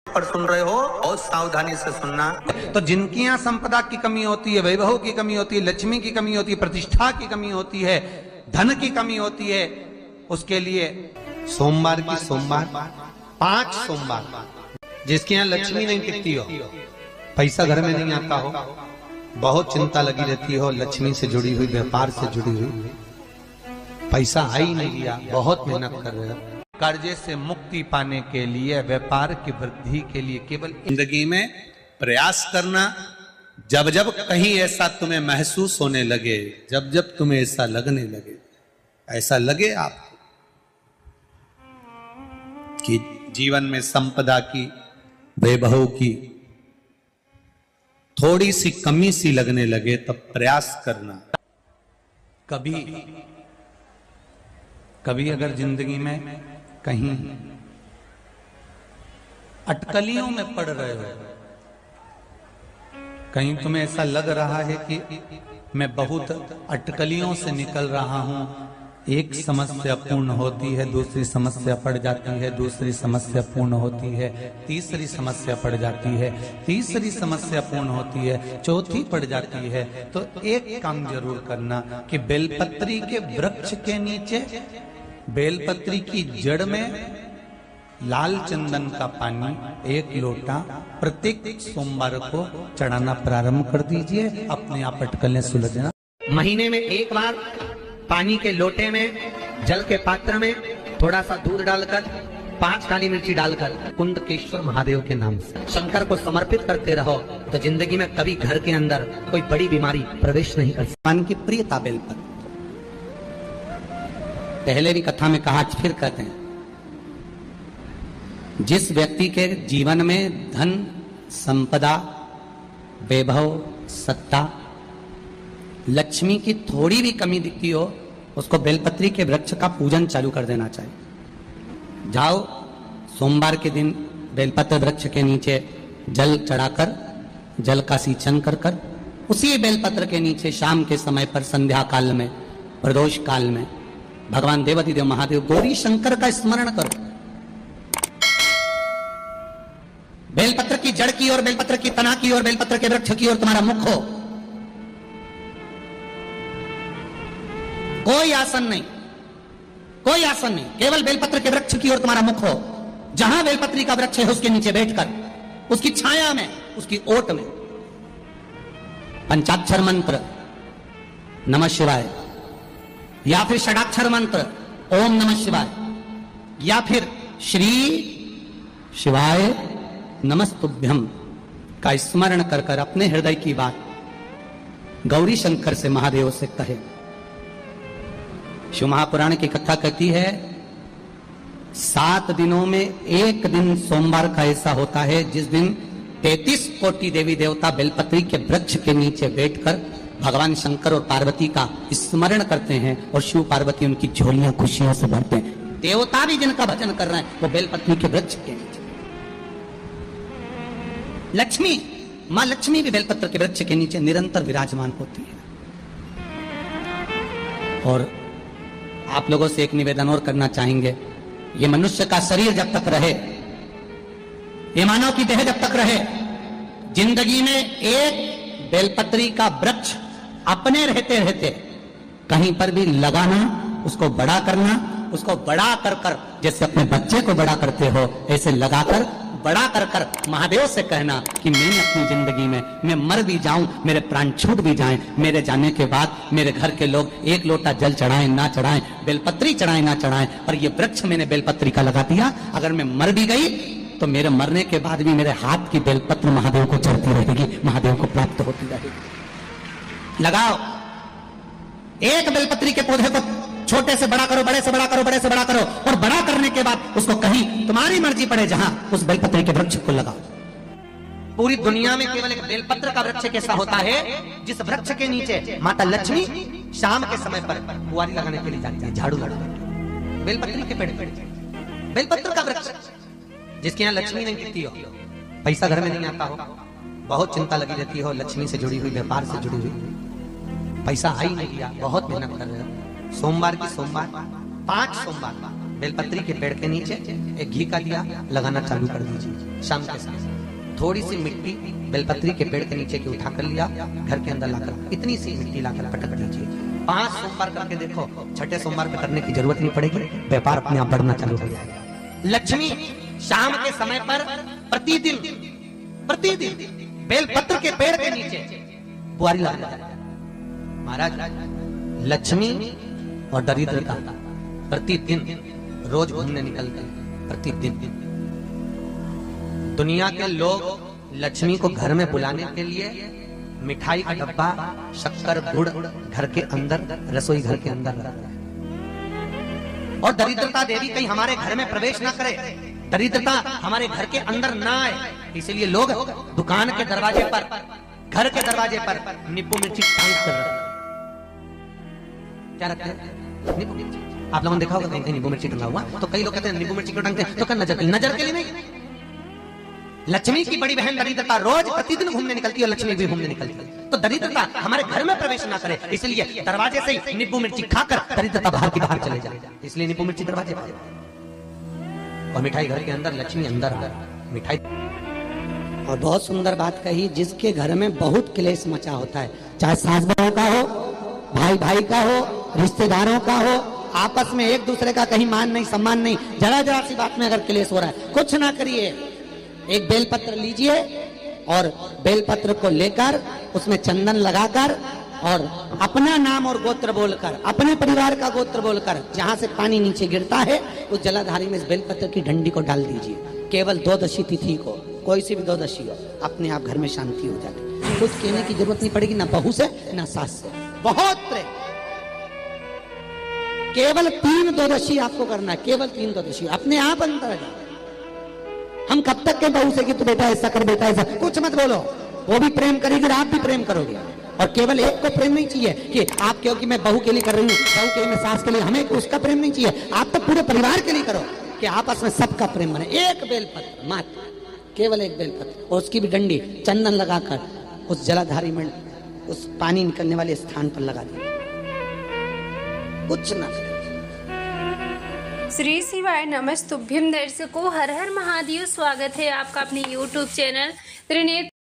पर सुन रहे हो बहुत सावधानी से सुनना। तो जिनकी यहाँ संपदा की कमी होती है, वैभव की कमी होती है, लक्ष्मी की कमी होती है, प्रतिष्ठा की कमी होती है, धन की कमी होती है, उसके लिए सोमवार की सोमवार 5 सोमवार, जिसके यहाँ लक्ष्मी नहीं टिकती हो, पैसा घर में नहीं आता हो, बहुत चिंता लगी रहती हो, लक्ष्मी से जुड़ी हुई, व्यापार से जुड़ी हुई, पैसा आ ही नहीं लिया, बहुत मेहनत कर रहे हो, कर्जे से मुक्ति पाने के लिए, व्यापार की वृद्धि के लिए केवल जिंदगी में प्रयास करना। जब जब कहीं ऐसा तुम्हें महसूस होने लगे, जब जब तुम्हें ऐसा लगने लगे, ऐसा लगे आपको कि जीवन में संपदा की, वैभव की थोड़ी सी कमी सी लगने लगे, तब प्रयास करना। कभी अगर जिंदगी में कहीं अटकलियों में पड़ रहे हो, कहीं तुम्हें ऐसा लग रहा है कि मैं बहुत अटकलियों से निकल रहा हूं, एक समस्या पूर्ण होती है, दूसरी समस्या पड़ जाती है, दूसरी समस्या पूर्ण होती है, तीसरी समस्या पड़ जाती है, तीसरी समस्या पूर्ण होती है, चौथी पड़ जाती है, तो एक काम जरूर करना कि बेलपत्री के वृक्ष के नीचे, बेलपत्री की जड़ में लाल चंदन का पानी 1 लोटा प्रत्येक सोमवार को चढ़ाना प्रारंभ कर दीजिए, अपने आप अटकलें सुलझना। महीने में 1 बार पानी के लोटे में, जल के पात्र में थोड़ा सा दूध डालकर, 5 काली मिर्ची डालकर कुंदकेश्वर महादेव के नाम से शंकर को समर्पित करते रहो, तो जिंदगी में कभी घर के अंदर कोई बड़ी बीमारी प्रवेश नहीं कर सकती। भगवान की प्रियता बेलपत्र, पहले भी कथा में कहा, फिर कहते हैं, जिस व्यक्ति के जीवन में धन, संपदा, वैभव, सत्ता, लक्ष्मी की थोड़ी भी कमी दिखती हो, उसको बेलपत्री के वृक्ष का पूजन चालू कर देना चाहिए। जाओ सोमवार के दिन बेलपत्र वृक्ष के नीचे जल चढ़ाकर, जल का सिंचन कर कर, उसी बेलपत्र के नीचे शाम के समय पर, संध्या काल में, प्रदोष काल में भगवान देवाधिदेव महादेव गौरी शंकर का स्मरण करो। बेलपत्र की जड़ की ओर, बेलपत्र की तना की ओर, बेलपत्र के वृक्ष की ओर तुम्हारा मुख हो, कोई आसन नहीं, कोई आसन नहीं, केवल बेलपत्र के वृक्ष की ओर तुम्हारा मुख हो। जहां बेलपत्री का वृक्ष है उसके नीचे बैठकर, उसकी छाया में, उसकी ओट में पंचाक्षर मंत्र नमः शिवाय, या फिर षडाक्षर मंत्र ओम नमः शिवाय, या फिर श्री शिवाय नमस्तुभ्यम का स्मरण कर कर अपने हृदय की बात गौरी शंकर से, महादेव से कहे। शिव महापुराण की कथा कहती है, 7 दिनों में 1 दिन सोमवार का ऐसा होता है जिस दिन 33 कोटि देवी देवता बेलपत्री के वृक्ष के नीचे बैठकर भगवान शंकर और पार्वती का स्मरण करते हैं, और शिव पार्वती उनकी झोलियां खुशियों से भरते हैं। देवता भी जिनका भजन कर रहे हैं वो बेलपत्री के वृक्ष के नीचे। लक्ष्मी, मां लक्ष्मी भी बेलपत्र के वृक्ष के नीचे निरंतर विराजमान होती है। और आप लोगों से एक निवेदन और करना चाहेंगे, ये मनुष्य का शरीर जब तक रहे, ये मानव की देह जब तक रहे, जिंदगी में एक बेलपत्री का वृक्ष अपने रहते रहते कहीं पर भी लगाना, उसको बड़ा करना, उसको बड़ा कर कर, जैसे अपने बच्चे को बड़ा करते हो ऐसे लगाकर बड़ा कर कर महादेव से कहना कि मैंने अपनी जिंदगी में, मैं मर भी जाऊं, मेरे प्राण छूट भी जाएं, मेरे जाने के बाद मेरे घर के लोग 1 लोटा जल चढ़ाएं ना चढ़ाएं, बेलपत्री चढ़ाएं ना चढ़ाएं, पर ये वृक्ष मैंने बेलपत्री का लगा दिया, अगर मैं मर भी गई तो मेरे मरने के बाद भी मेरे हाथ की बेलपत्र महादेव को चढ़ती रहेगी, महादेव को प्राप्त होती रहेगी। लगाओ, एक बेलपत्री के पौधे को छोटे से बड़ा करो, बड़े से बड़ा करो, बड़े से बड़ा करो, और बड़ा करने के बाद उसको कहीं तुम्हारी मर्जी पड़े जहां, उस बेलपत्री के वृक्ष को लगाओ। पूरी दुनिया में केवल एक बेलपत्र का वृक्ष कैसा होता है जिस वृक्ष के नीचे माता लक्ष्मी शाम के समय पर बुआरी लगाने के लिए जाती है, झाड़ू लगाने। बेलपत्री के पेड़, बेलपत्र का वृक्ष, जिसके यहाँ लक्ष्मी नहीं टिकती हो, पैसा घर में नहीं आता हो, बहुत चिंता लगी रहती हो, लक्ष्मी से जुड़ी हुई, व्यापार से जुड़ी हुई, पैसा आ ही नहीं लिया, बहुत मेहनत कर रहे हो, सोमवार की सोमवार 5 सोमवार बेलपत्री के पेड़ के नीचे एक घी का दिया लगाना चालू कर दीजिए। शाम के समय थोड़ी सी मिट्टी बेलपत्री के पेड़ के नीचे की उठा कर लिया, घर के अंदर लाकर इतनी सी मिट्टी लाकर पटक दीजिए। 5 सोमवार करके देखो, छठे सोमवार पे करने की जरूरत नहीं पड़ेगी, व्यापार अपने आप बढ़ना चालू हो जाएगा। लक्ष्मी शाम के समय पर प्रतिदिन बेलपत्र के पेड़ के नीचे बुआरी लगा। महाराज लक्ष्मी और दरिद्रता प्रतिदिन रोज घूमने निकलते हैं। प्रतिदिन दुनिया के लोग लक्ष्मी को घर में बुलाने के लिए मिठाई का डब्बा, शक्कर, गुड़ घर के अंदर, रसोई घर के अंदर रखते हैं। और दरिद्रता देवी कहीं हमारे घर में प्रवेश ना करे, दरिद्रता हमारे घर के अंदर ना आए, इसलिए लोग दुकान के दरवाजे पर, घर के दरवाजे पर नींबू मिर्ची टांग कर रखते हैं। क्या रखते हैं? नींबू मिर्ची। आप लोगों ने देखा होगा कहीं नींबू मिर्ची टंगा हुआ, तो कई लोग कहते हैं नींबू मिर्ची क्यों टांगते हैं? तो क्या नजर के लिए नहीं? लक्ष्मी की बड़ी बहन दरिद्रता रोज प्रतिदिन घूमने निकलती है, लक्ष्मी भी घूमने निकलती है। तो दरिद्रता हमारे घर में प्रवेश ना करे, इसलिए दरवाजे से ही नींबू मिर्ची खाकर दरिद्रता बाहर की बाहर चले जाए, इसलिए नींबू मिर्ची दरवाजे पर। और मिठाई घर के अंदर, लक्ष्मी अंदर मिठाई। और बहुत सुंदर बात कही, जिसके घर में बहुत क्लेश मचा होता है, चाहे सास बहू का हो, भाई भाई का हो, रिश्तेदारों का हो, आपस में एक दूसरे का कहीं मान नहीं, सम्मान नहीं, जरा जरा सी बात में अगर क्लेश हो रहा है, कुछ ना करिए, एक बेलपत्र लीजिए और बेलपत्र को लेकर उसमें चंदन लगाकर और अपना नाम और गोत्र बोलकर, अपने परिवार का गोत्र बोलकर, जहां से पानी नीचे गिरता है उस जलाधारी में इस बेलपत्र की डंडी को डाल दीजिए। केवल 12 तिथि को, कोई सी भी 12 हो, अपने आप घर में शांति हो जाती। कुछ कहने की जरूरत नहीं पड़ेगी, ना बहू से ना सास से, बहुत प्रेम। केवल 3 12 आपको करना है, केवल 3 12 अपने आप अंतर है। हम कब तक के बहू से कि तू बेटा ऐसा कर, बेटा ऐसा, कुछ मत बोलो, वो भी प्रेम करेगी, आप भी प्रेम करोगे। और केवल एक को प्रेम नहीं चाहिए कि आप कहो कि मैं बहू के लिए कर रही हूँ, बहू के लिए, मैं सास के लिए, हमें उसका प्रेम नहीं चाहिए। आप तो पूरे परिवार के लिए करो कि आपस में सबका प्रेम बने। एक बेलपत्र मात्र, केवल एक बेलपत्र, और उसकी भी डंडी चंदन लगाकर उस जलाधारी में, उस पानी निकलने वाले स्थान पर लगा दी, कुछ ना। श्री शिवाय नमस्तुभ्यम। दर्शकों, हर हर महादेव। स्वागत है आपका अपने YouTube चैनल त्रिनेत्र